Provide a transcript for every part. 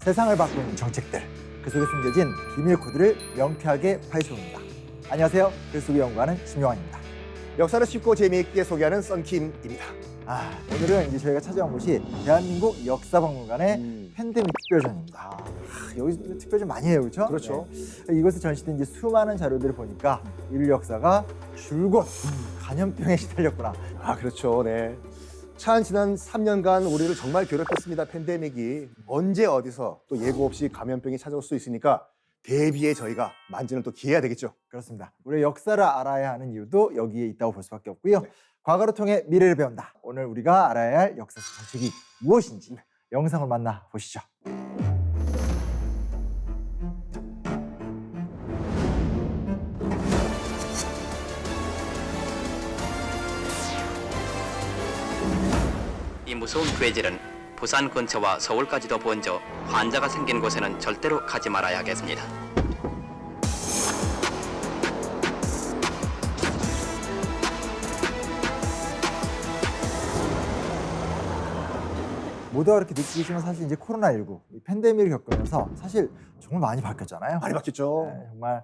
세상을 바꾸는 정책들, 그 속에 숨겨진 비밀 코드를 명쾌하게 파헤쳐봅니다. 안녕하세요. 글쓰기 연구하는 심영환입니다. 역사를 쉽고 재미있게 소개하는 썬킴입니다. 오늘은 이제 저희가 찾아온 곳이 대한민국 역사박물관의 팬데믹 특별전입니다. 여기서 특별전 많이 해요, 그렇죠? 그렇죠. 네. 이곳에 전시된 이제 수많은 자료들을 보니까 인류 역사가 줄곧 감염병에 시달렸구나. 그렇죠. 네. 지난 3년간 우리를 정말 괴롭혔습니다. 팬데믹이 언제 어디서 또 예고 없이 감염병이 찾아올 수 있으니까 대비해 저희가 만지는 또 기해야 되겠죠. 그렇습니다. 우리의 역사를 알아야 하는 이유도 여기에 있다고 볼 수밖에 없고요. 네. 과거를 통해 미래를 배운다. 오늘 우리가 알아야 할 역사적 정책이 무엇인지 영상을 만나 보시죠. 이 무서운 괴질은 부산 근처와 서울까지도 번져 환자가 생긴 곳에는 절대로 가지 말아야겠습니다. 모두가 그렇게 느끼시면 사실 이제 코로나19 이 팬데믹을 겪으면서 사실 정말 많이 바뀌었잖아요. 많이 바뀌었죠. 네, 정말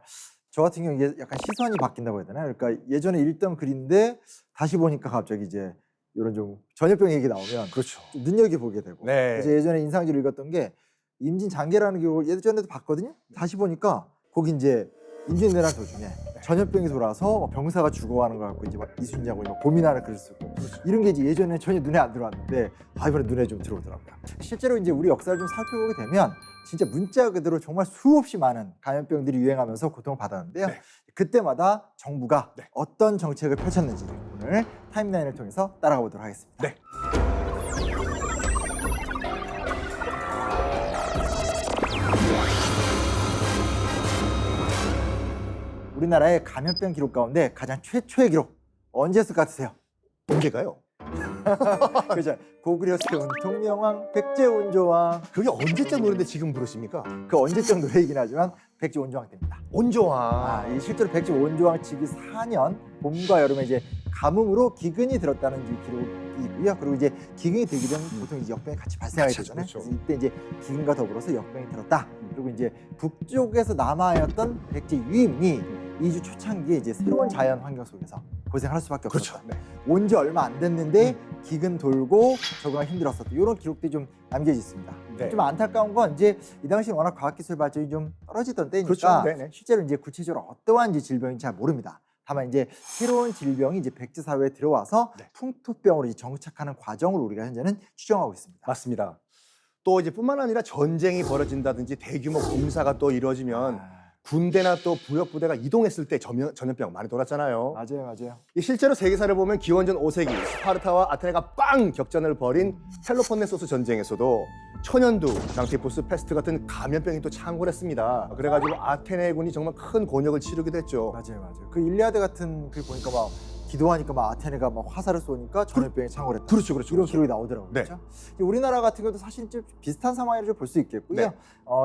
저 같은 경우 이게 약간 시선이 바뀐다고 해야 되나요? 그러니까 예전에 읽던 글인데 다시 보니까 갑자기 이제 이런 좀 전염병 얘기 나오면 그렇죠. 좀 눈여겨보게 되고. 네. 그래서 예전에 인상적으로 읽었던 게 임진장계라는 기록을 예전에도 봤거든요. 다시 보니까 거기 이제 임진왜란 도중에 전염병이 돌아서 병사가 죽어가는 거 갖고 이제 막 이순신하고 막 고민하는 글을 쓰고 이런 게 이제 예전에 전혀 눈에 안 들어왔는데 이번에 눈에 좀 들어오더라고요. 실제로 이제 우리 역사를 좀 살펴보게 되면 진짜 문자 그대로 정말 수없이 많은 감염병들이 유행하면서 고통을 받았는데요. 네. 그때마다 정부가 네. 어떤 정책을 펼쳤는지 오늘 타임라인을 통해서 따라가 보도록 하겠습니다. 네. 우리나라의 감염병 기록 가운데 가장 최초의 기록 언제였을 것 같으세요? 언제가요? 그죠? 고구려스 운통명왕 백제온조왕. 그게 언제적 노래인데 지금 부르십니까? 그 언제적 노래이긴 하지만 백제온조왕 때입니다. 온조왕. 이 실제로 백제온조왕 즉위 4년 봄과 여름에 이제 가뭄으로 기근이 들었다는 이제 기록이고요. 그리고 이제 기근이 들게 되면 보통 이제 역병이 같이 발생하게 그렇죠, 되잖아요. 그렇죠. 그래서 이때 이제 기근과 더불어서 역병이 들었다. 그리고 이제 북쪽에서 남하였던 백제 유임이 이주 초창기에 이제 새로운 자연 환경 속에서 고생할 수밖에 그렇죠. 없었다. 네. 온 지 얼마 안 됐는데 기근 돌고 적응하기 힘들었었다. 이런 기록들이 좀 남겨져 있습니다. 네. 좀 안타까운 건 이제 이 당시 워낙 과학기술 발전이 좀 떨어지던 때니까 그렇죠. 네네. 실제로 이제 구체적으로 어떠한 이제 질병인지 잘 모릅니다. 다만 이제 새로운 질병이 이제 백제 사회에 들어와서 네. 풍토병으로 이제 정착하는 과정을 우리가 현재는 추정하고 있습니다. 맞습니다. 또 이제 뿐만 아니라 전쟁이 벌어진다든지 대규모 공사가 또 이루어지면 군대나 또 부역 부대가 이동했을 때 전염병 많이 돌았잖아요. 맞아요. 이 실제로 세계사를 보면 기원전 5세기 스파르타와 아테네가 빵 격전을 벌인 펠로폰네소스 전쟁에서도 천연두, 장티푸스, 패스트 같은 감염병이 또 창궐했습니다. 그래가지고 아테네군이 정말 큰 곤욕을 치르기도 했죠. 맞아요. 그 일리아드 같은 글 보니까 막 기도하니까 막 아테네가 막 화살을 쏘니까 전염병이 창궐했다. 그렇죠. 이런 기록이 나오더라고요. 네. 그렇죠? 우리나라 같은 경우도 사실 좀 비슷한 상황이라고 볼 수 있겠고요. 네.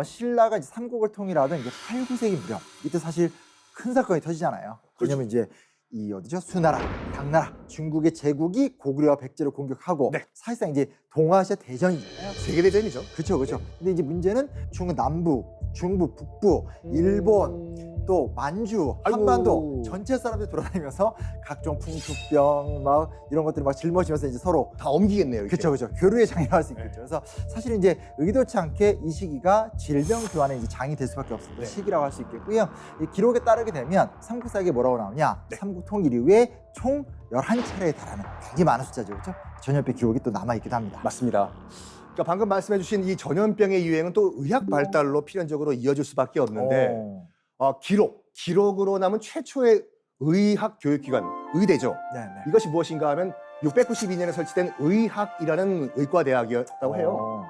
신라가 이제 삼국을 통일하던 이게 8, 9세기 무렵 이때 사실 큰 사건이 터지잖아요. 왜냐면 이제 이 어디죠? 수나라, 당나라, 중국의 제국이 고구려와 백제를 공격하고 네. 사실상 이제 동아시아 대전이잖아요. 세계대전이죠. 그렇죠. 근데 이제 문제는 중국 남부, 중부, 북부, 일본, 또 만주, 한반도 아이고. 전체 사람들이 돌아다니면서 각종 풍토병 막 이런 것들을 막 짊어지면서 이제 서로 다 옮기겠네요. 이렇게. 그렇죠. 교류의 장이라고 할 수 네. 있겠죠. 그래서 사실 이제 의도치 않게 이 시기가 질병 교환의 이제 장이 될 수밖에 없었던 네. 시기라고 할 수 있겠고요. 이 기록에 따르게 되면 삼국사기에 뭐라고 나오냐? 네. 삼국 통일 이후에 총 11차례에 달하는 굉장히 많은 숫자죠. 그렇죠? 전염병 기록이 또 남아 있기도 합니다. 맞습니다. 그러니까 방금 말씀해주신 이 전염병의 유행은 또 의학 발달로 필연적으로 이어질 수밖에 없는데 기록으로 남은 최초의 의학 교육기관 의대죠. 네네. 이것이 무엇인가 하면 692년에 설치된 의학이라는 의과대학이었다고 해요.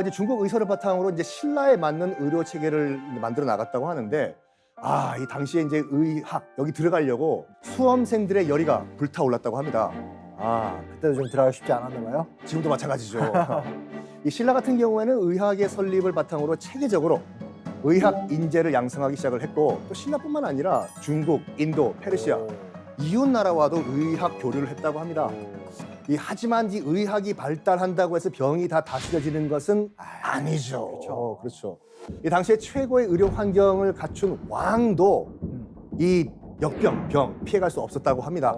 이제 중국 의서를 바탕으로 이제 신라에 맞는 의료 체계를 만들어 나갔다고 하는데 이 당시에 이제 의학 여기 들어가려고 수험생들의 열의가 불타올랐다고 합니다. 그때도 좀 들어가기 쉽지 않았나 봐요. 지금도 마찬가지죠. 이 신라 같은 경우에는 의학의 설립을 바탕으로 체계적으로 의학 인재를 양성하기 시작을 했고 또 신라뿐만 아니라 중국, 인도, 페르시아 이웃 나라와도 의학 교류를 했다고 합니다. 하지만 이 의학이 발달한다고 해서 병이 다 다스려지는 것은 아니죠. 그렇죠. 그렇죠. 이 당시에 최고의 의료 환경을 갖춘 왕도 이 역병, 병 피해갈 수 없었다고 합니다.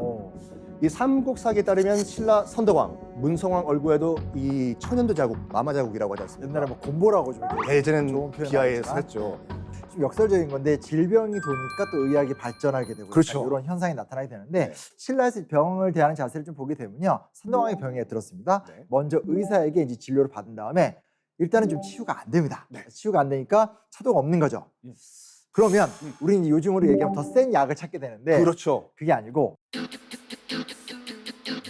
이 삼국사기에 따르면 신라 선덕왕, 문성왕 얼굴에도 이 천연두 자국, 마마 자국이라고 하지 않습니까? 옛날에 뭐 곰보라고 좀 이렇게 좋은 예전엔 표현 비하해서 나왔지만 했죠. 좀 역설적인 건데 질병이 도니까 또 의학이 발전하게 되고 그렇죠. 이런 현상이 나타나게 되는데 네. 신라에서 병을 대하는 자세를 좀 보게 되면요. 선덕왕의 병에 들었습니다. 네. 먼저 의사에게 이제 진료를 받은 다음에 일단은 좀 치유가 안 됩니다. 네. 치유가 안 되니까 차도가 없는 거죠. 그러면 우리는 요즘으로 얘기하면 더 센 약을 찾게 되는데 그렇죠. 그게 아니고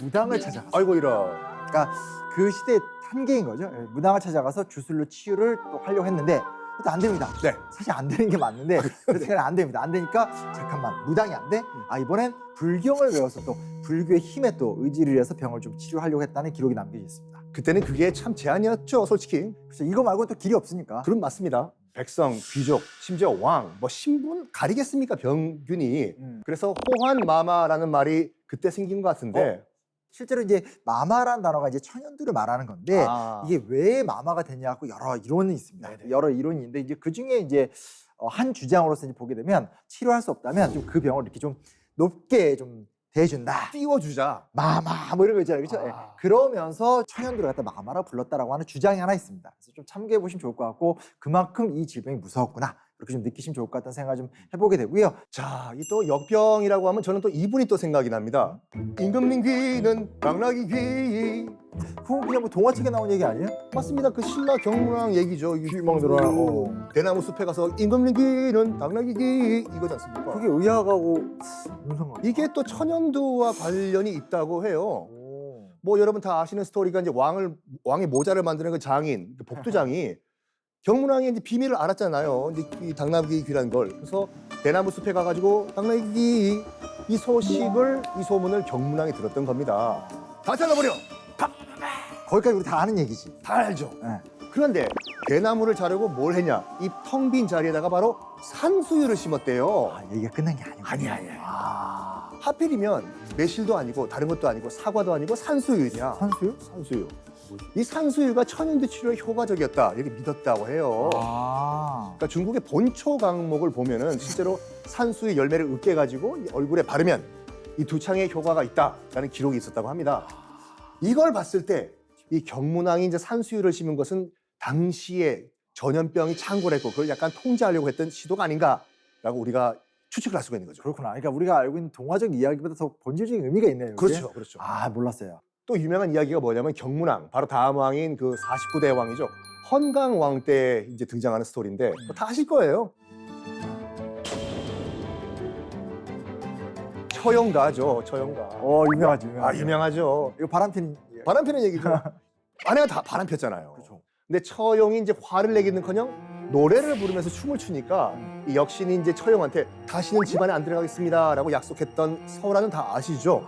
무당을 찾아가서 아이고 이런. 그러니까 그 시대의 한계인 거죠. 예, 무당을 찾아가서 주술로 치유를 또 하려고 했는데 또 안 됩니다. 네. 사실 안 되는 게 맞는데 그 생각은 안 됩니다. 안 되니까 잠깐만 무당이 안 돼? 아 이번엔 불경을 외워서 또 불교의 힘에 또 의지를 해서 병을 좀 치료하려고 했다는 기록이 남겨져 있습니다. 그때는 그게 참 제한이었죠, 솔직히. 그래서 이거 말고는 또 길이 없으니까. 그럼 맞습니다. 백성, 귀족, 심지어 왕, 뭐 신분 가리겠습니까, 병균이. 그래서 호환마마라는 말이 그때 생긴 것 같은데. 실제로 이제 마마라는 단어가 이제 천연두를 말하는 건데 아. 이게 왜 마마가 됐냐고 여러 이론이 있습니다. 네네. 여러 이론이 있는데 이제 그 중에 이제 한 주장으로서 이제 보게 되면 치료할 수 없다면 좀 그 병을 이렇게 좀 높게 좀 대해준다. 띄워주자. 마마 뭐 이런 거 있잖아요, 그렇죠? 아. 예. 그러면서 천연두를 갖다 마마라 불렀다라고 하는 주장이 하나 있습니다. 그래서 좀 참고해 보시면 좋을 것 같고 그만큼 이 질병이 무서웠구나 이렇게 좀 느끼시면 좋을 것 같다는 생각을 좀 해보게 되고요. 자, 이 또 역병이라고 하면 저는 또 이분이 또 생각이 납니다. 임금님 귀는 당나귀 귀. 그건 그냥 뭐 동화책에 나온 얘기 아니에요? 맞습니다. 그 신라 경문왕 얘기죠. 귀망 들어라. 대나무 숲에 가서 임금님 귀는 당나귀 귀 이거지 않습니까? 그게 의학하고 무슨 상관? 이게 또 천연두와 관련이 있다고 해요. 오. 뭐 여러분 다 아시는 스토리가 이제 왕의 모자를 만드는 그 장인, 그 복두장이 경문왕의 이제 비밀을 알았잖아요. 이제 이 당나귀 귀라는 걸. 그래서 대나무 숲에 가가지고 당나귀 귀 이 소식을 이 소문을 경문왕이 들었던 겁니다. 다 잘라버려. 거기까지 우리 다 아는 얘기지. 다 알죠. 네. 그런데 대나무를 자르고 뭘 했냐? 이 텅 빈 자리에다가 바로 산수유를 심었대요. 아, 얘기가 끝난 게 아니고. 아니야. 아, 하필이면 매실도 아니고 다른 것도 아니고 사과도 아니고 산수유냐? 산수유? 산수유. 이 산수유가 천연두 치료에 효과적이었다 이렇게 믿었다고 해요. 아. 그러니까 중국의 본초 강목을 보면은 실제로 산수유 열매를 으깨 가지고 얼굴에 바르면 이 두창에 효과가 있다라는 기록이 있었다고 합니다. 이걸 봤을 때 이 경문왕이 이제 산수유를 심은 것은 당시에 전염병이 창궐했고 그걸 약간 통제하려고 했던 시도가 아닌가라고 우리가 추측을 할 수가 있는 거죠. 그렇구나. 그러니까 우리가 알고 있는 동화적 이야기보다 더 본질적인 의미가 있네요. 이게? 그렇죠, 그렇죠. 아, 몰랐어요. 또 유명한 이야기가 뭐냐면 경문왕, 바로 다음 왕인 그 49대 왕이죠. 헌강왕 때 이제 등장하는 스토리인데 뭐다 아실 거예요. 처형가죠, 처형가. 유명하지, 유명하지. 아, 유명하죠. 이거 바람피는 바람 피는 얘기죠. 아내가 다 바람 폈잖아요. 그렇죠. 근데 처형이 이제 화를 내기는커녕 노래를 부르면서 춤을 추니까 이 역신이 이제 처형한테 다시는 집안에 안 들어가겠습니다라고 약속했던 설화는 다 아시죠?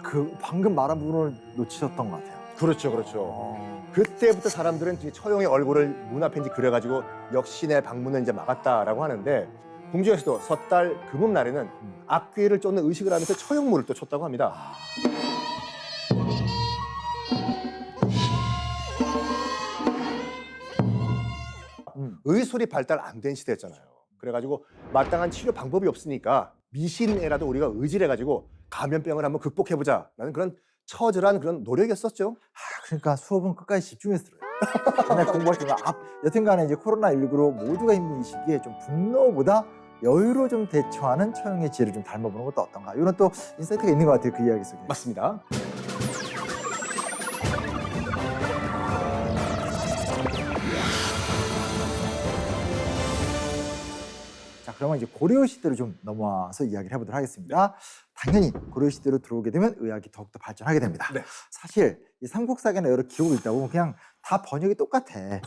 그 방금 말한 부분을 놓치셨던 것 같아요. 그렇죠, 그렇죠. 그때부터 사람들은 이제 처형의 얼굴을 문 앞에 이제 그려가지고 역신의 방문을 이제 막았다라고 하는데 궁중에서도 섣달 금음날에는 악귀를 쫓는 의식을 하면서 처형물을 또 쳤다고 합니다. 의술이 발달 안 된 시대였잖아요. 그래가지고 마땅한 치료 방법이 없으니까 미신에라도 우리가 의지를 해가지고 감염병을 한번 극복해보자라는 그런 처절한 그런 노력이었었죠. 그러니까 수업은 끝까지 집중해서 들어요. 맨날 공부할 때는 여튼간에 이제 코로나19로 모두가 힘든 이 시기에 좀 분노보다 여유로 좀 대처하는 처형의 지혜를 좀 닮아보는 것도 어떤가. 이런 또 인사이트가 있는 것 같아요. 그 이야기 속에. 맞습니다. 자, 그러면 이제 고려 시대로 좀 넘어와서 이야기를 해보도록 하겠습니다. 당연히 고려 시대로 들어오게 되면 의학이 더욱더 발전하게 됩니다. 네. 사실 이 삼국사기나 여러 기록을 읽다 보면 그냥 다 번역이 똑같아. 네.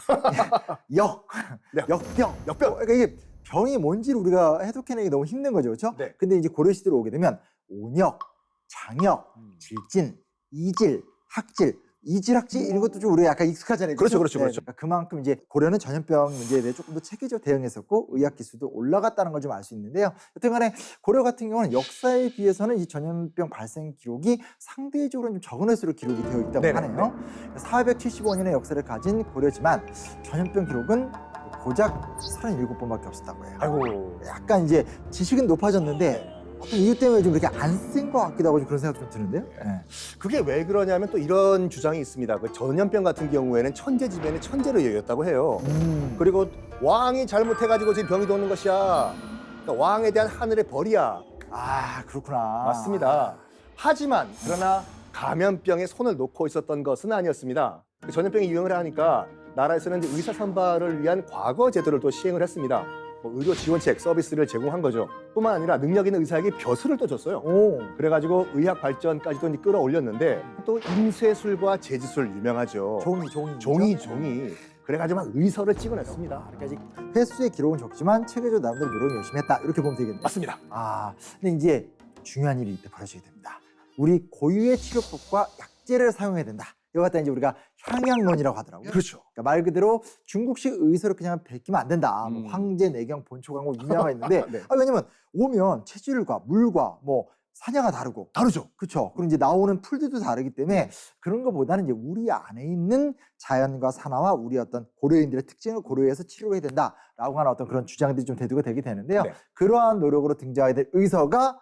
역병. 그러니까 이게 병이 뭔지를 우리가 해독해내기 너무 힘든 거죠, 그렇죠? 네. 근데 이제 고려 시대로 오게 되면 온역, 장역, 질진, 이질, 학질 이질학지 이런 것도 좀 우리가 약간 익숙하잖아요. 그렇죠, 그죠? 그렇죠, 그렇죠. 그러니까 그만큼 이제 고려는 전염병 문제에 대해 조금 더 체계적으로 대응했었고 의학 기술도 올라갔다는 걸 좀 알 수 있는데요. 여튼간에 고려 같은 경우는 역사에 비해서는 이 전염병 발생 기록이 상대적으로 좀 적은 횟수로 기록이 되어 있다고 네네, 하네요. 475년의 역사를 가진 고려지만 전염병 기록은 고작 37번밖에 없었다고 해요. 아이고. 약간 이제 지식은 높아졌는데 어떤 이유 때문에 좀 이렇게 안 쓴 것 같기도 하고 좀 그런 생각도 좀 드는데요. 네. 그게 왜 그러냐면 또 이런 주장이 있습니다. 그 전염병 같은 경우에는 천재지변의 천재로 여겼다고 해요. 그리고 왕이 잘못해가지고 지금 병이 도는 것이야. 그러니까 왕에 대한 하늘의 벌이야. 아 그렇구나. 맞습니다. 하지만 그러나 감염병에 손을 놓고 있었던 것은 아니었습니다. 그 전염병이 유행을 하니까 나라에서는 이제 의사 선발을 위한 과거 제도를 또 시행을 했습니다. 뭐 의료 지원책 서비스를 제공한 거죠. 뿐만 아니라 능력 있는 의사에게 벼슬을 또 줬어요. 오. 그래가지고 의학 발전까지도 이제 끌어올렸는데 또 인쇄술과 제지술 유명하죠. 종이. 그래가지고 막 의서를 찍어냈습니다. 그러니까 아직 횟수의 기록은 적지만 체계적으로 나름대로 노력을 열심히 했다 이렇게 보면 되겠네요. 맞습니다. 아 근데 이제 중요한 일이 이때 벌어지게 됩니다. 우리 고유의 치료법과 약재를 사용해야 된다. 이거 갖다 이제 우리가 향약론이라고 하더라고요. 그렇죠. 그러니까 말 그대로 중국식 의서를 그냥 베끼면 안 된다. 뭐 황제, 내경, 본초광고 유명한 있는데 네. 왜냐면 오면 체질과 물과 뭐 사냐가 다르고 다르죠. 그렇죠. 그리고 이제 나오는 풀들도 다르기 때문에 그런 것보다는 이제 우리 안에 있는 자연과 산화와 우리 어떤 고려인들의 특징을 고려해서 치료해야 된다라고 하는 어떤 그런 주장들이 좀 대두가 되게 되는데요. 네. 그러한 노력으로 등장하게 될 의서가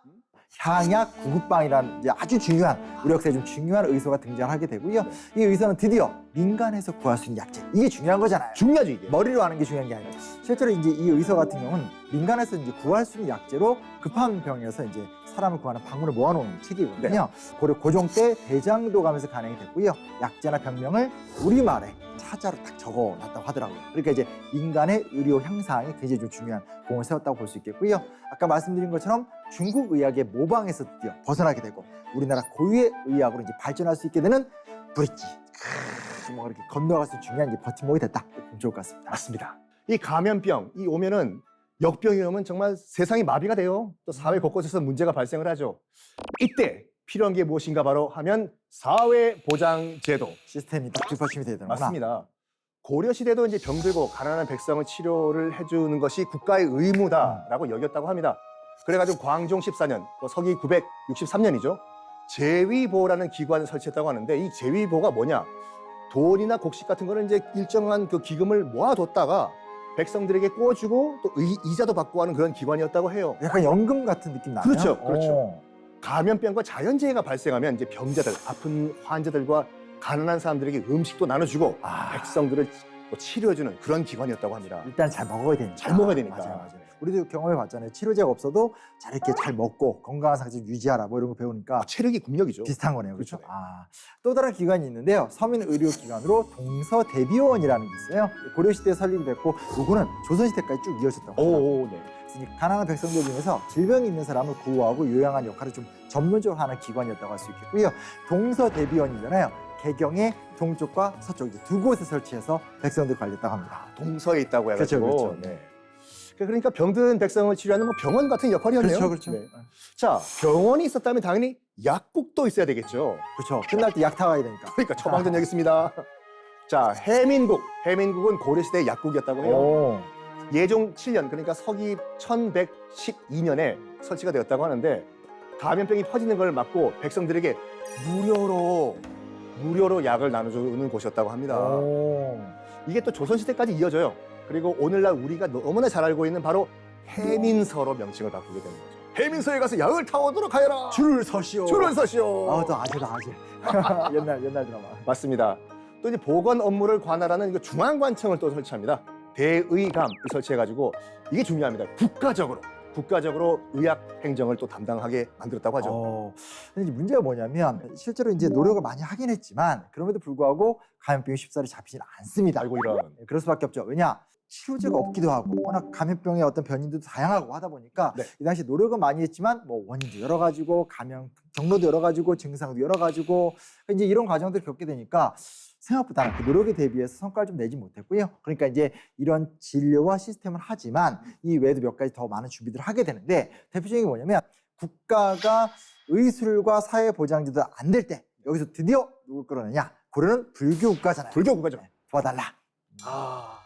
향약 구급방이라는 이제 아주 중요한 우리 역사에 좀 중요한 의서가 등장하게 되고요. 이 의서는 드디어 민간에서 구할 수 있는 약재 이게 중요한 거잖아요. 중요하죠 이게. 머리로 하는 게 중요한 게 아니라 실제로 이제 이 의서 같은 경우는 민간에서 이제 구할 수 있는 약재로 급한 병에서 이제 사람을 구하는 방문을 모아놓은 책이거든요. 고려 고종 때 대장도 가면서 간행이 됐고요. 약재나 병명을 우리말에 차자로 딱 적어놨다고 하더라고요. 그러니까 이제 민간의 의료 향상에 굉장히 좀 중요한 공을 세웠다고 볼 수 있겠고요. 아까 말씀드린 것처럼 중국 의학의 모방에서 드디어 벗어나게 되고 우리나라 고유의 의학으로 이제 발전할 수 있게 되는 브릿지. 뭐 이렇게 건너갈 수 있는 중요한 이제 버팀목이 됐다. 보면 좋을 것 같습니다. 맞습니다. 이 감염병 이 오면은 역병이 오면 정말 세상이 마비가 돼요. 또 사회 곳곳에서 문제가 발생을 하죠. 이때 필요한 게 무엇인가 바로 하면 사회보장제도. 시스템이 딱 뒷받침이 돼야 되는구나. 맞습니다. 고려 시대도 이제 병들고 가난한 백성을 치료를 해주는 것이 국가의 의무다라고 여겼다고 합니다. 그래가지고 광종 14년, 또 서기 963년이죠. 제위보라는 기관을 설치했다고 하는데 이 제위보가 뭐냐? 돈이나 곡식 같은 거는 이제 일정한 그 기금을 모아뒀다가 백성들에게 꿔주고 또 이자도 받고 하는 그런 기관이었다고 해요. 약간 연금 같은 느낌 나요? 그렇죠, 그렇죠. 감염병과 자연재해가 발생하면 이제 병자들, 아픈 환자들과 가난한 사람들에게 음식도 나눠주고 백성들을 또 치료해주는 그런 기관이었다고 합니다. 일단 잘 먹어야 되니까. 잘 먹어야 되니까. 맞아요. 우리도 경험해 봤잖아요. 치료제가 없어도 잘 이렇게 잘 먹고 건강한 상태를 유지하라 뭐 이런 거 배우니까 체력이 국력이죠. 비슷한 거네요. 그렇죠? 그렇죠. 또 다른 기관이 있는데요. 서민 의료 기관으로 동서대비원이라는 게 있어요. 고려시대에 설립이 됐고 요거는 조선시대까지 쭉 이어졌다고 합니다. 오, 네. 그래서 이 가난한 백성들 중에서 질병이 있는 사람을 구호하고 요양하는 역할을 좀 전문적으로 하는 기관이었다고 할 수 있겠고요. 동서대비원이잖아요. 개경의 동쪽과 서쪽 이제 두 곳에 설치해서 백성들 관리했다고 합니다. 동서에 있다고 해가지고. 그렇죠. 네. 그러니까 병든 백성을 치료하는 뭐 병원 같은 역할이었네요. 그렇죠. 네. 자, 병원이 있었다면 당연히 약국도 있어야 되겠죠. 그렇죠. 끝날 때 약 타가야 되니까. 그러니까 처방전 여기 있습니다. 자, 해민국은 고려시대의 약국이었다고 해요. 오. 예종 7년, 그러니까 서기 1112년에 설치가 되었다고 하는데 감염병이 퍼지는 걸 막고 백성들에게 무료로 약을 나눠주는 곳이었다고 합니다. 오. 이게 또 조선시대까지 이어져요. 그리고 오늘날 우리가 너무나 잘 알고 있는 바로 해민서로 명칭을 바꾸게 되는 거죠. 해민서에 가서 약을 타오도록 하여라. 줄을 서시오. 줄을 서시오. 또 아재다 아재. 옛날 드라마. 맞습니다. 또 이제 보건 업무를 관할하는 이거 중앙관청을 또 설치합니다. 대의감을 설치해가지고 이게 중요합니다. 국가적으로 의학 행정을 또 담당하게 만들었다고 하죠. 근데 이제 문제가 뭐냐면 실제로 이제 노력을 많이 하긴 했지만 그럼에도 불구하고 감염병이 쉽사리 잡히지는 않습니다. 알고 이런. 그럴 수밖에 없죠. 왜냐? 치료제가 없기도 하고 워낙 감염병의 어떤 변이들도 다양하고 하다 보니까 네. 이 당시 노력은 많이 했지만 뭐 원인도 여러 가지고 감염 경로도 여러 가지고 증상도 여러 가지고 이제 이런 과정들을 겪게 되니까 생각보다는 그 노력에 대비해서 성과를 좀 내지 못했고요. 그러니까 이제 이런 진료와 시스템을 하지만 이 외에도 몇 가지 더 많은 준비들을 하게 되는데 대표적인 게 뭐냐면 국가가 의술과 사회보장제도가 안 될 때 여기서 드디어 누굴 끌어내냐? 고려는 불교 국가잖아요. 불교 국가죠. 도와달라.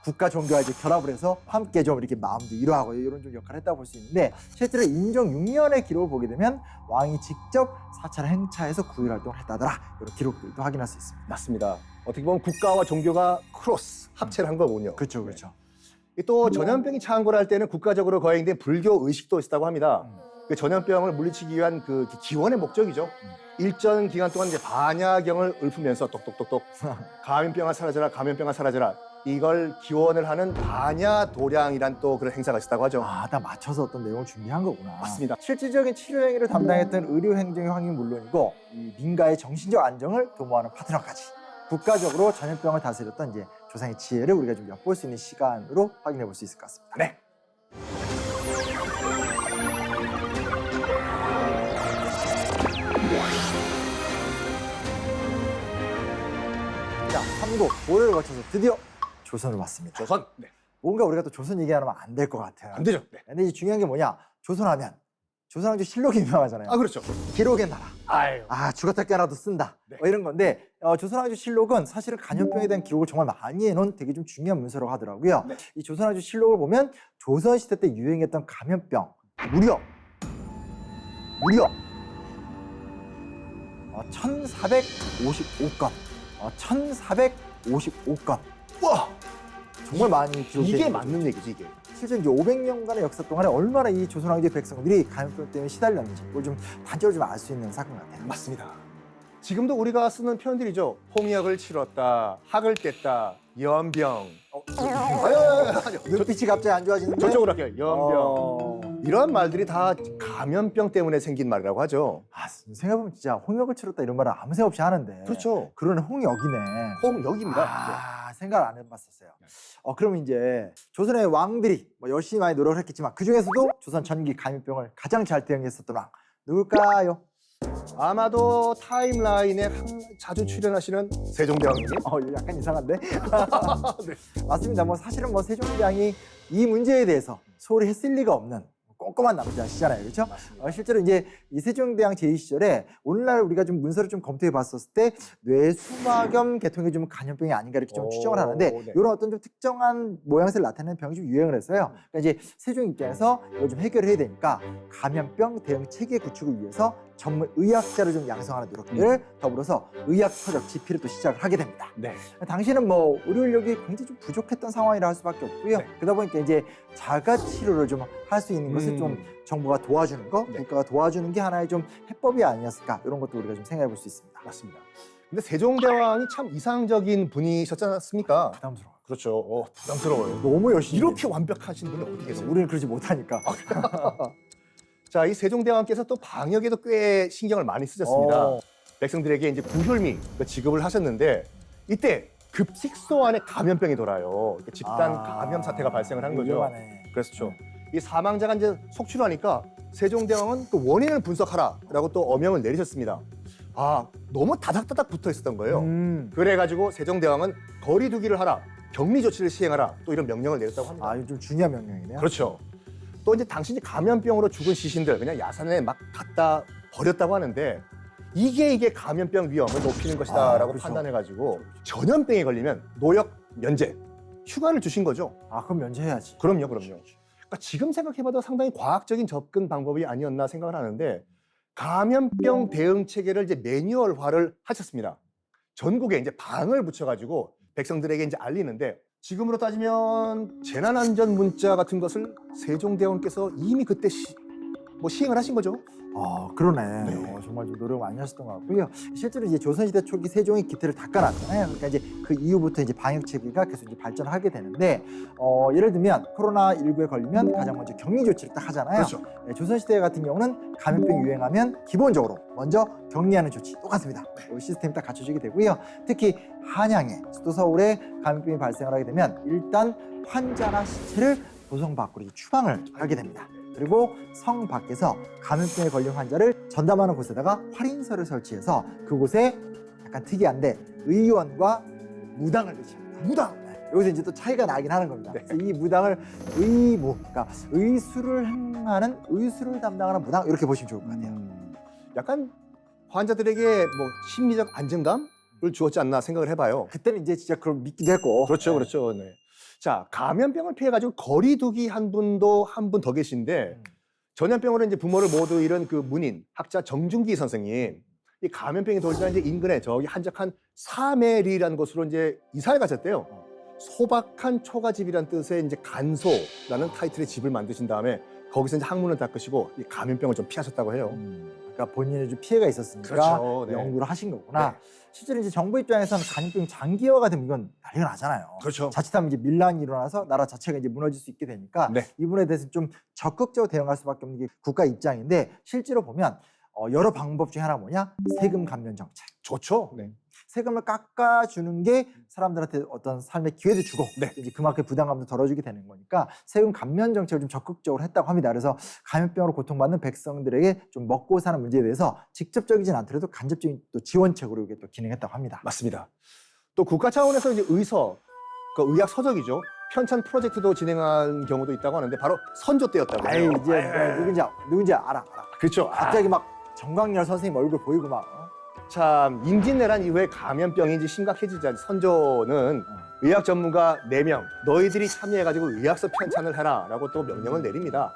국가 종교와 이제 결합을 해서 함께 좀 이렇게 마음도 위로하고 이런 좀 역할을 했다고 볼 수 있는데 실제로 인종 6년의 기록을 보게 되면 왕이 직접 사찰 행차에서 구일 활동을 했다더라 이런 기록들도 확인할 수 있습니다. 맞습니다. 어떻게 보면 국가와 종교가 크로스 합체를 한 거군요. 그렇죠, 그렇죠. 또 전염병이 창궐할 할 때는 국가적으로 거행된 불교 의식도 있었다고 합니다. 그 전염병을 물리치기 위한 그 기원의 목적이죠. 일정 기간 동안 이제 반야경을 읊으면서 똑똑똑똑 감염병아 사라져라, 감염병아 사라져라. 이걸 기원을 하는 반야도량이란 또 그런 행사가 있었다고 하죠. 다 맞춰서 어떤 내용을 준비한 거구나. 맞습니다. 실질적인 치료 행위를 담당했던 의료 행정의 확인 물론이고 이 민가의 정신적 안정을 도모하는 파트너까지 국가적으로 전염병을 다스렸던 이제 조상의 지혜를 우리가 좀 엿볼 수 있는 시간으로 확인해 볼 수 있을 것 같습니다. 네. 자, 삼국 고려를 거쳐서 드디어 조선을 왔습니다. 조선. 네. 뭔가 우리가 또 조선 얘기하면 안 될 것 같아요. 안 되죠. 네. 근데 이제 중요한 게 뭐냐? 조선하면 조선왕조 실록이 유명하잖아요. 아, 그렇죠. 기록의 나라. 아유. 죽었다 깨어나도 쓴다. 네. 이런 건데 조선왕조 실록은 사실은 간염병에 대한 기록을 정말 많이 해놓은 되게 좀 중요한 문서라고 하더라고요. 네. 이 조선왕조 실록을 보면 조선시대 때 유행했던 감염병 무려 1455건. 1455건. 와, 정말 많이 기록이 이게 되는 맞는 얘기지 이게. 실제 이제 500년간의 역사 동안에 얼마나 이 조선왕조의 백성들이 감염병 때문에 시달렸는지 그걸 좀 단적으로 좀 알 수 있는 사건 같아요. 맞습니다. 지금도 우리가 쓰는 표현들이죠. 홍역을 치렀다, 학을 뗐다, 연병. 아니요. 눈빛이 갑자기 안 좋아지는데 저쪽으로 할게요. 연병. 이런 말들이 다 감염병 때문에 생긴 말이라고 하죠. 생각해보면 진짜 홍역을 치렀다 이런 말은 아무 생각 없이 하는데 그렇죠. 그러네 홍역이네. 홍역입니다. 생각을 안 해봤었어요. 그러면 이제 조선의 왕들이 뭐 열심히 많이 노력을 했겠지만 그 중에서도 조선 전기 감염병을 가장 잘 대응했었던 왕 누굴까요? 아마도 타임라인에 자주 출연하시는 세종대왕님. 이거 약간 이상한데? 맞습니다. 뭐 사실은 뭐 세종대왕이 이 문제에 대해서 소홀히 했을 리가 없는 꼼꼼한 남자시잖아요, 그렇죠? 실제로 이제 이 세종대왕 제2 시절에 오늘날 우리가 좀 문서를 좀 검토해봤었을 때 뇌수막염 계통의 좀 감염병이 아닌가 이렇게 좀 추정을 하는데 네. 이런 어떤 좀 특정한 모양새를 나타내는 병이 좀 유행을 했어요. 그러니까 이제 세종 입장에서 이걸 좀 해결을 해야 되니까 감염병 대응 체계 구축을 위해서 전문 의학자를 좀 양성하는 노력들을 더불어서 의학 서적 집필을 또 시작을 하게 됩니다. 네. 당시는 뭐 의료 인력이 굉장히 좀 부족했던 상황이라 할 수밖에 없고요. 네. 그러다 보니까 이제 자가 치료를 좀 할 수 있는 것을 좀 정부가 도와주는 거, 네. 국가가 도와주는 게 하나의 좀 해법이 아니었을까 이런 것도 우리가 좀 생각해 볼 수 있습니다. 맞습니다. 근데 세종대왕이 참 이상적인 분이셨지 않습니까? 부담스러워. 그렇죠. 부담스러워요. 너무 열심히. 이렇게 완벽하신 분이 어디 계세요? 우리는 그러지 못하니까. 자, 이 세종대왕께서 또 방역에도 꽤 신경을 많이 쓰셨습니다. 백성들에게 이제 구혈미 그 지급을 하셨는데 이때 급식소 안에 감염병이 돌아요. 집단 감염 사태가 발생을 한 거죠. 위험하네. 그렇죠. 이 사망자가 이제 속출하니까 세종대왕은 그 원인을 분석하라라고 또 어명을 내리셨습니다. 너무 다닥다닥 붙어 있었던 거예요. 그래가지고 세종대왕은 거리 두기를 하라, 격리 조치를 시행하라 또 이런 명령을 내렸다고 합니다. 이거 좀 중요한 명령이네요. 그렇죠. 또 이제 당신이 감염병으로 죽은 시신들 그냥 야산에 막 갖다 버렸다고 하는데 이게 감염병 위험을 높이는 것이다라고 그렇죠. 판단해가지고 전염병에 걸리면 노역 면제, 휴가를 주신 거죠. 그럼 면제해야지. 그럼요. 그러니까 지금 생각해봐도 상당히 과학적인 접근 방법이 아니었나 생각을 하는데 감염병 대응 체계를 이제 매뉴얼화를 하셨습니다. 전국에 이제 방을 붙여가지고 백성들에게 이제 알리는데 지금으로 따지면 재난안전 문자 같은 것을 세종대왕께서 이미 그때 시행을 하신 거죠. 그러네. 네. 정말 좀 노력 많이 하셨던 것 같고요. 실제로 이제 조선시대 초기 세종이 기틀을 닦아놨잖아요. 그러니까 이제 그 이후부터 이제 방역 체계가 계속 이제 발전하게 되는데, 예를 들면 코로나19에 걸리면 가장 먼저 격리 조치를 딱 하잖아요. 그렇죠. 조선시대 같은 경우는 감염병이 유행하면 기본적으로 먼저 격리하는 조치 똑같습니다. 이 시스템이 딱 갖춰지게 되고요. 특히 한양에 수도 서울에 감염병이 발생을 하게 되면 일단 환자나 시체를 도성 밖으로 추방을 하게 됩니다. 그리고 성 밖에서 감염병에 걸린 환자를 전담하는 곳에다가 활인서를 설치해서 그곳에 약간 특이한데 의원과 무당을 배치합니다. 무당! 여기서 이제 또 차이가 나긴 하는 겁니다. 네. 그래서 이 무당을 의무, 그러니까 의술을 행하는, 의술을 담당하는 무당 이렇게 보시면 좋을 것 같아요. 약간 환자들에게 뭐 심리적 안정감 주었지 않나 생각을 해봐요. 그때는 이제 진짜 그걸 믿기도 했고. 그렇죠, 그렇죠. 네. 자, 감염병을 피해가지고 거리두기 한 분 더 계신데 전염병으로 이제 부모를 모두 잃은 그 문인 학자 정준기 선생님, 이 감염병이 돌자 이제 인근에 저기 한적한 사메리라는 곳으로 이제 이사를 가셨대요. 소박한 초가집이란 뜻의 이제 간소라는 타이틀의 집을 만드신 다음에 거기서 이제 학문을 닦으시고 이 감염병을 좀 피하셨다고 해요. 그러니까 본인의 좀 피해가 있었으니까 그렇죠, 네. 연구를 하신 거구나. 네. 실제로 이제 정부 입장에서는 간염병 장기화가 되면 이건 난리가 나잖아요. 그렇죠. 자칫하면 이제 밀란이 일어나서 나라 자체가 이제 무너질 수 있게 되니까 네. 이분에 대해서 좀 적극적으로 대응할 수밖에 없는 게 국가 입장인데 실제로 보면 여러 방법 중에 하나가 뭐냐? 세금 감면 정책. 좋죠. 네. 세금을 깎아주는 게 사람들한테 어떤 삶의 기회도 주고 네. 이제 그만큼 부담감도 덜어주게 되는 거니까 세금 감면 정책을 좀 적극적으로 했다고 합니다. 그래서 감염병으로 고통받는 백성들에게 좀 먹고 사는 문제에 대해서 직접적이진 않더라도 간접적인 또 지원책으로 이게 또 기능했다고 합니다. 맞습니다. 또 국가 차원에서 이제 의서, 그 의학 서적이죠. 편찬 프로젝트도 진행한 경우도 있다고 하는데 바로 선조 때였다고 아이 해요. 이제 누군지 알아. 그렇죠. 갑자기 막 정광열 선생님 얼굴 보이고 막. 참 임진왜란 이후에 감염병이 이제 심각해지자 선조는 의학 전문가 4명 너희들이 참여해가지고 의학서 편찬을 해라라고 또 명령을 내립니다.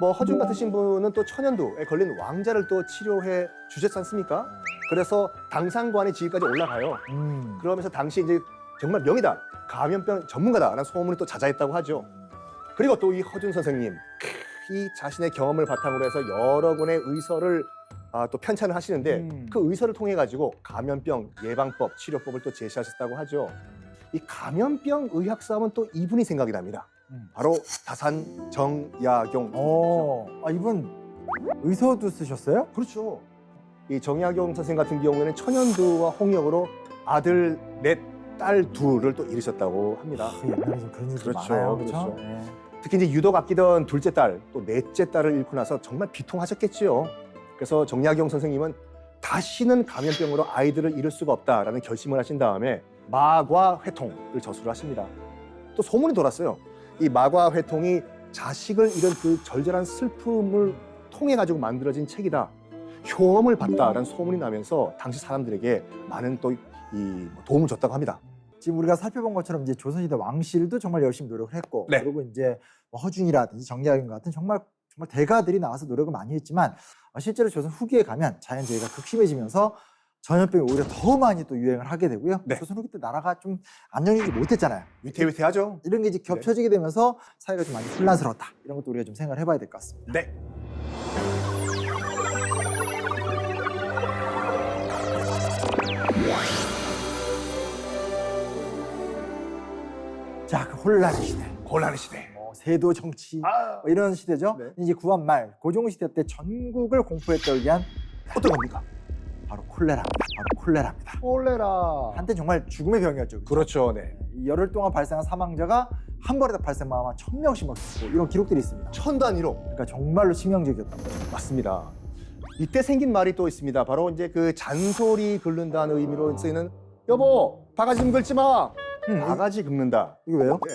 뭐 허준 같으신 분은 또 천연두에 걸린 왕자를 또 치료해 주셨지 않습니까? 그래서 당상관의 지위까지 올라가요. 그러면서 당시 이제 정말 명이다, 감염병 전문가다라는 소문이 또 자자했다고 하죠. 그리고 또 이 허준 선생님, 이 자신의 경험을 바탕으로 해서 여러 권의 의서를 또 편찬을 하시는데 그 의서를 통해 가지고 감염병 예방법, 치료법을 또 제시하셨다고 하죠. 이 감염병 의학 싸움은 또 이분이 생각이 납니다. 바로 다산 정약용. 이분 의서도 쓰셨어요? 그렇죠. 이 정약용 선생 같은 경우에는 천연두와 홍역으로 아들 넷, 딸 둘을 또 잃으셨다고 합니다. 옛날에 좀 그런 일이 그렇죠, 많아요. 그렇죠. 네. 특히 이제 유독 아끼던 둘째 딸, 또 넷째 딸을 잃고 나서 정말 비통하셨겠지요. 그래서 정약용 선생님은 다시는 감염병으로 아이들을 잃을 수가 없다라는 결심을 하신 다음에 마과회통을 저술을 하십니다. 또 소문이 돌았어요. 이 마과회통이 자식을 잃은 그 절절한 슬픔을 통해 가지고 만들어진 책이다. 효험을 봤다라는 소문이 나면서 당시 사람들에게 많은 또 이 도움을 줬다고 합니다. 지금 우리가 살펴본 것처럼 이제 조선시대 왕실도 정말 열심히 노력을 했고, 네. 그리고 이제 뭐 허준이라든지 정약용 같은 정말 대가들이 나와서 노력을 많이 했지만 실제로 조선 후기에 가면 자연재해가 극심해지면서 전염병이 오히려 더 많이 또 유행을 하게 되고요. 네. 조선 후기 때 나라가 좀 안정이지 못했잖아요. 위태위태하죠. 이런 게 이제 겹쳐지게 되면서 사회가 좀 많이 혼란스러웠다. 이런 것도 우리가 좀 생각을 해봐야 될 것 같습니다. 네. 자, 그 혼란의 시대. 곤란의 시대. 세도 정치 뭐 이런 시대죠. 네. 이제 구한 말 고종 시대 때 전국을 공포에 떨게 한 어떤 겁니까? 바로 콜레라입니다. 콜레라. 한때 정말 죽음의 병이었죠. 그렇죠. 네. 이 열흘 동안 발생한 사망자가 한 번에 다 발생하면 1000명씩 막 죽고 이런 기록들이 있습니다. 1000단위로. 그러니까 정말로 치명적이었던 거예요. 맞습니다. 이때 생긴 말이 또 있습니다. 바로 이제 그 잔소리 긁는다는 의미로 쓰이는 여보, 바가지 좀 긁지 마. 바가지 긁는다. 이게 왜요? 네.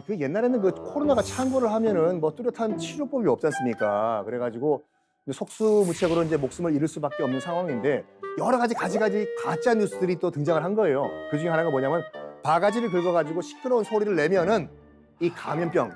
그 옛날에는 그 코로나가 창궐을 하면은 뭐 뚜렷한 치료법이 없지 않습니까? 그래가지고 속수무책으로 이제 목숨을 잃을 수밖에 없는 상황인데 여러 가지 가짜 뉴스들이 또 등장을 한 거예요. 그 중에 하나가 뭐냐면 바가지를 긁어가지고 시끄러운 소리를 내면은 이 감염병을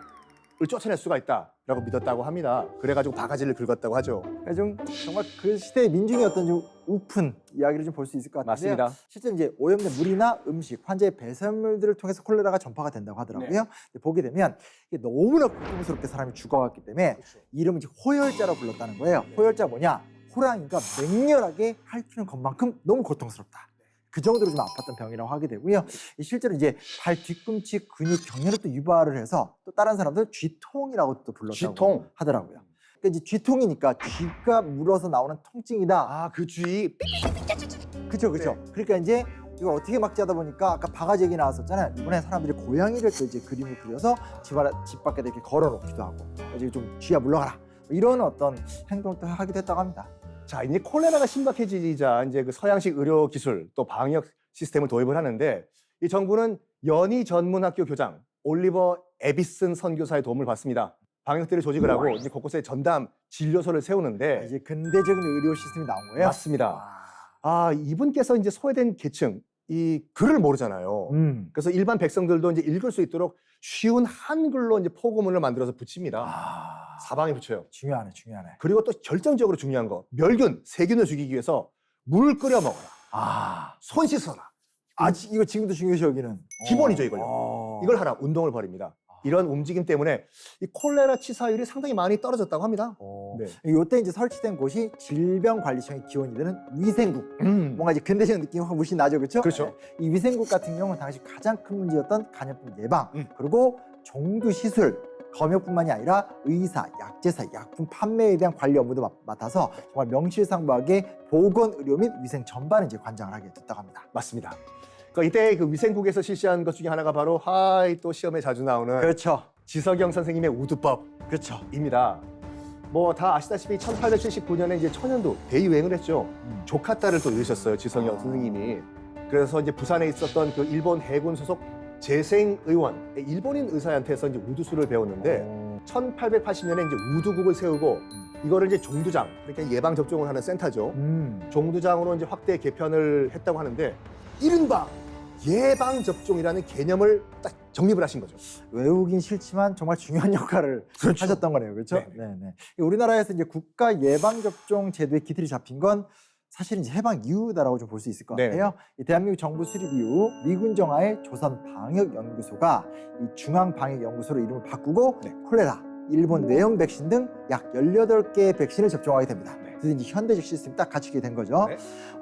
쫓아낼 수가 있다라고 믿었다고 합니다. 그래가지고 바가지를 긁었다고 하죠. 그러니까 좀 정말 그 시대의 민중의 어떤 좀 우픈 이야기를 좀 볼 수 있을 것 같은데요. 맞습니다. 실제 이제 오염된 물이나 음식, 환자의 배설물들을 통해서 콜레라가 전파가 된다고 하더라고요. 네. 보게 되면 이게 너무나 고통스럽게 사람이 죽어갔기 때문에 이름을 이제 호열자라고 불렀다는 거예요. 호열자 뭐냐? 호랑이가 맹렬하게 핥히는 것만큼 너무 고통스럽다. 그 정도로 좀 아팠던 병이라고 하게 되고요. 실제로 이제 발 뒤꿈치 근육 경련을 또 유발을 해서 또 다른 사람들 쥐통이라고 또 불렀다고 쥐통. 하더라고요. 그러니까 이제 쥐통이니까 쥐가 물어서 나오는 통증이다. 그 쥐. 그렇죠. 네. 그러니까 이제 이걸 어떻게 막지 하다 보니까 아까 바가지 얘기 나왔었잖아요. 이번에 사람들이 고양이를 또 이제 그림을 그려서 집 밖에 이렇게 걸어놓기도 하고 이제 좀 쥐야 물러가라 이런 어떤 행동을 또 하기도 했다고 합니다. 자, 이제 콜레라가 심각해지자 이제 그 서양식 의료 기술 또 방역 시스템을 도입을 하는데 이 정부는 연희 전문학교 교장 올리버 에비슨 선교사의 도움을 받습니다. 방역대를 조직을 하고 이제 곳곳에 전담 진료소를 세우는데 이제 근대적인 의료 시스템이 나온 거예요. 맞습니다. 이분께서 이제 소외된 계층 이 글을 모르잖아요. 그래서 일반 백성들도 이제 읽을 수 있도록 쉬운 한글로 이제 포고문을 만들어서 붙입니다. 사방에 붙여요. 중요하네, 중요하네. 그리고 또 결정적으로 중요한 거, 멸균, 세균을 죽이기 위해서 물 끓여 먹어라. 손 씻어라. 이거 지금도 중요시 여기는. 기본이죠, 이걸요. 이걸 하라. 운동을 벌입니다. 이런 움직임 때문에 이 콜레라 치사율이 상당히 많이 떨어졌다고 합니다. 네. 이때 이제 설치된 곳이 질병관리청의 기원이 되는 위생국. 뭔가 이제 근대적 느낌이 확 물씬 나죠, 그렇죠? 그렇죠. 이 위생국 같은 경우는 당시 가장 큰 문제였던 간염병 예방, 그리고 종두 시술, 검역뿐만이 아니라 의사, 약제사, 약품 판매에 대한 관리 업무도 맡아서 정말 명실상부하게 보건의료 및 위생 전반을 이제 관장을 하게 됐다고 합니다. 맞습니다. 그러니까 이때 그 위생국에서 실시한 것 중에 하나가 바로 또 시험에 자주 나오는 그렇죠. 지석영 선생님의 우두법입니다. 그렇죠. 뭐 다 아시다시피 1879년에 이제 천연두 대유행을 했죠. 조카 딸을 또 낳으셨어요, 지석영 선생님이. 그래서 이제 부산에 있었던 그 일본 해군 소속 재생 의원, 일본인 의사한테서 이제 우두술을 배웠는데 1880년에 이제 우두국을 세우고 이거를 이제 종두장, 그러니까 예방 접종을 하는 센터죠. 종두장으로 이제 확대 개편을 했다고 하는데 이른바 예방 접종이라는 개념을 딱 정립을 하신 거죠. 외우긴 싫지만 정말 중요한 역할을 그렇죠. 하셨던 거네요, 그렇죠? 네. 네. 우리나라에서 이제 국가 예방 접종 제도의 기틀이 잡힌 건 사실 이제 해방 이후다라고 좀 볼 수 있을 것 네. 같아요. 이 대한민국 정부 수립 이후 미군 정하의 조선 방역 연구소가 이 중앙 방역 연구소로 이름을 바꾸고 콜레라, 일본 뇌염 백신 등 약 18개의 백신을 접종하게 됩니다. 그래서 이제 현대적 시스템이 딱 갖추게 된 거죠.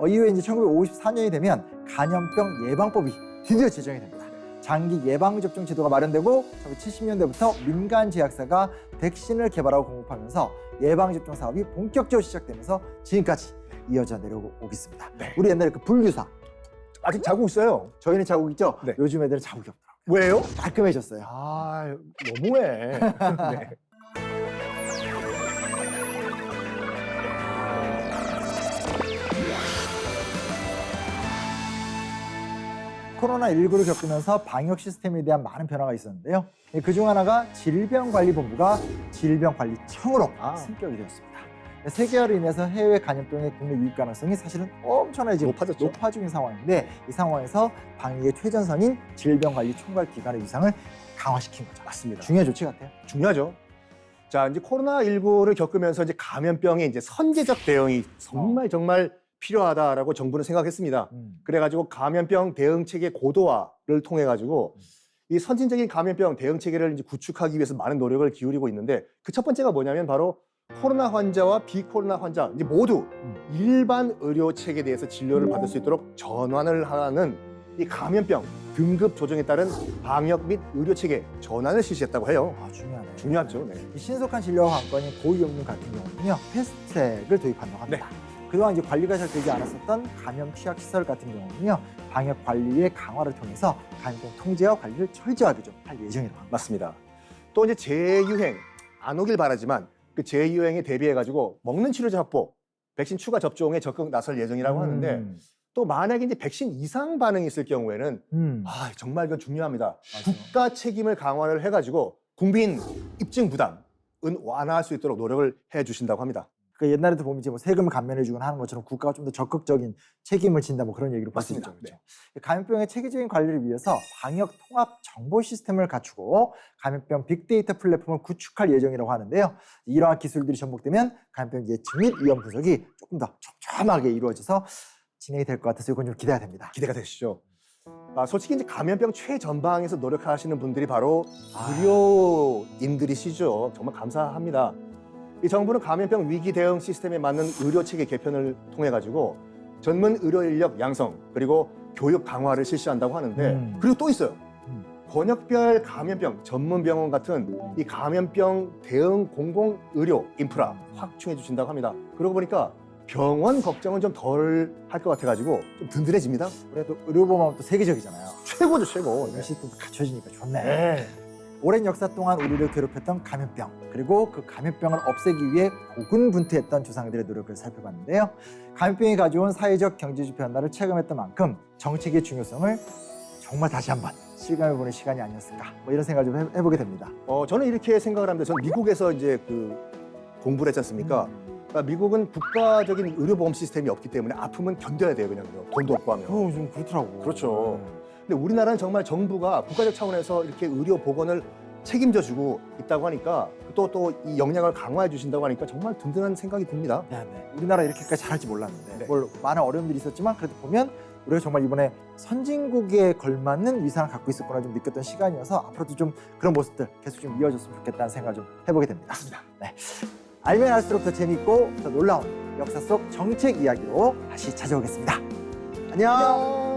이후에 이제 1954년이 되면 간염병 예방법이 드디어 제정이 됩니다. 장기 예방 접종 제도가 마련되고 1970년대부터 민간 제약사가 백신을 개발하고 공급하면서 예방 접종 사업이 본격적으로 시작되면서 지금까지 이어져 내려오고 있습니다. 우리 옛날에 그 불규사 아직 자고 있어요. 저희는 자국 있죠? 네. 요즘 애들은 자국이 없더라고요. 왜요? 깔끔해졌어요. 너무해. 네. 코로나19를 겪으면서 방역 시스템에 대한 많은 변화가 있었는데요. 그중 하나가 질병관리본부가 질병관리청으로 승격이 되었습니다. 세계화로 인해서 해외 간염병의 국내 유입 가능성이 사실은 엄청나게 지금 높아지는 상황인데 이 상황에서 방역의 최전선인 질병관리총괄기관의 위상을 강화시킨 거죠. 맞습니다. 중요한 조치 같아요. 중요하죠. 자, 이제 코로나19를 겪으면서 이제 감염병의 이제 선제적 대응이 정말 필요하다라고 정부는 생각했습니다. 그래가지고 감염병 대응 체계 고도화를 통해 가지고 이 선진적인 감염병 대응 체계를 이제 구축하기 위해서 많은 노력을 기울이고 있는데 그 첫 번째가 뭐냐면 바로 코로나 환자와 비코로나 환자 이제 모두 일반 의료 체계에 대해서 진료를 받을 수 있도록 전환을 하는 이 감염병 등급 조정에 따른 방역 및 의료 체계 전환을 실시했다고 해요. 중요하네요. 중요하죠. 네. 이 신속한 진료와 관건인 고위험군 같은 경우는요, 패스트트랙을 도입한다고 합니다. 그동안 이제 관리가 잘 되지 않았었던 감염 취약 시설 같은 경우는요, 방역 관리의 강화를 통해서 감염병 통제와 관리를 철저하게 좀 할 예정이라고 합니다. 맞습니다. 또 이제 재유행 안 오길 바라지만 그 재유행에 대비해 가지고 먹는 치료제 확보, 백신 추가 접종에 적극 나설 예정이라고 하는데 또 만약에 이제 백신 이상 반응이 있을 경우에는 정말 이건 중요합니다. 국가 책임을 강화를 해가지고 국민 입증 부담은 완화할 수 있도록 노력을 해주신다고 합니다. 그 옛날에도 보면 이제 뭐 세금을 감면해주거나 하는 것처럼 국가가 좀 더 적극적인 책임을 진다 뭐 그런 얘기를 봤습니다. 맞습니다. 감염병의 체계적인 관리를 위해서 방역 통합 정보 시스템을 갖추고 감염병 빅데이터 플랫폼을 구축할 예정이라고 하는데요. 이러한 기술들이 접목되면 감염병 예측 및 위험 분석이 조금 더 촘촘하게 이루어져서 진행이 될 것 같아서 이건 좀 기대가 됩니다. 기대가 되시죠? 솔직히 이제 감염병 최전방에서 노력하시는 분들이 바로 의료인들이시죠. 정말 감사합니다. 이 정부는 감염병 위기 대응 시스템에 맞는 의료 체계 개편을 통해 가지고 전문 의료 인력 양성 그리고 교육 강화를 실시한다고 하는데 그리고 또 있어요. 권역별 감염병 전문 병원 같은 이 감염병 대응 공공 의료 인프라 확충해 주신다고 합니다. 그러고 보니까 병원 걱정은 좀 덜 할 것 같아가지고 좀 든든해집니다. 그래도 의료보험은 또 세계적이잖아요. 최고죠, 최고. 이 시스템도 갖춰지니까 좋네. 오랜 역사 동안 우리를 괴롭혔던 감염병, 그리고 그 감염병을 없애기 위해 고군분투했던 조상들의 노력을 살펴봤는데요. 감염병이 가져온 사회적 경제적 변화를 체감했던 만큼 정책의 중요성을 정말 다시 한번 실감해보는 시간이 아니었을까, 뭐 이런 생각을 좀 해보게 됩니다. 저는 이렇게 생각을 합니다. 저는 미국에서 이제 그 공부를 했지 않습니까? 그러니까 미국은 국가적인 의료보험 시스템이 없기 때문에 아프면 견뎌야 돼요, 그냥 돈도 없고 하면. 좀 그렇더라고. 그렇죠. 근데 우리나라는 정말 정부가 국가적 차원에서 이렇게 의료 보건을 책임져주고 있다고 하니까 또 이 역량을 강화해 주신다고 하니까 정말 든든한 생각이 듭니다. 네, 네. 우리나라 이렇게까지 잘할지 몰랐는데 네. 뭘 많은 어려움들이 있었지만 그래도 보면 우리가 정말 이번에 선진국에 걸맞는 위상을 갖고 있었구나 좀 느꼈던 시간이어서 앞으로도 좀 그런 모습들 계속 좀 이어졌으면 좋겠다는 생각을 좀 해보게 됩니다. 네. 알면 알수록 더 재밌고 더 놀라운 역사 속 정책 이야기로 다시 찾아오겠습니다. 안녕.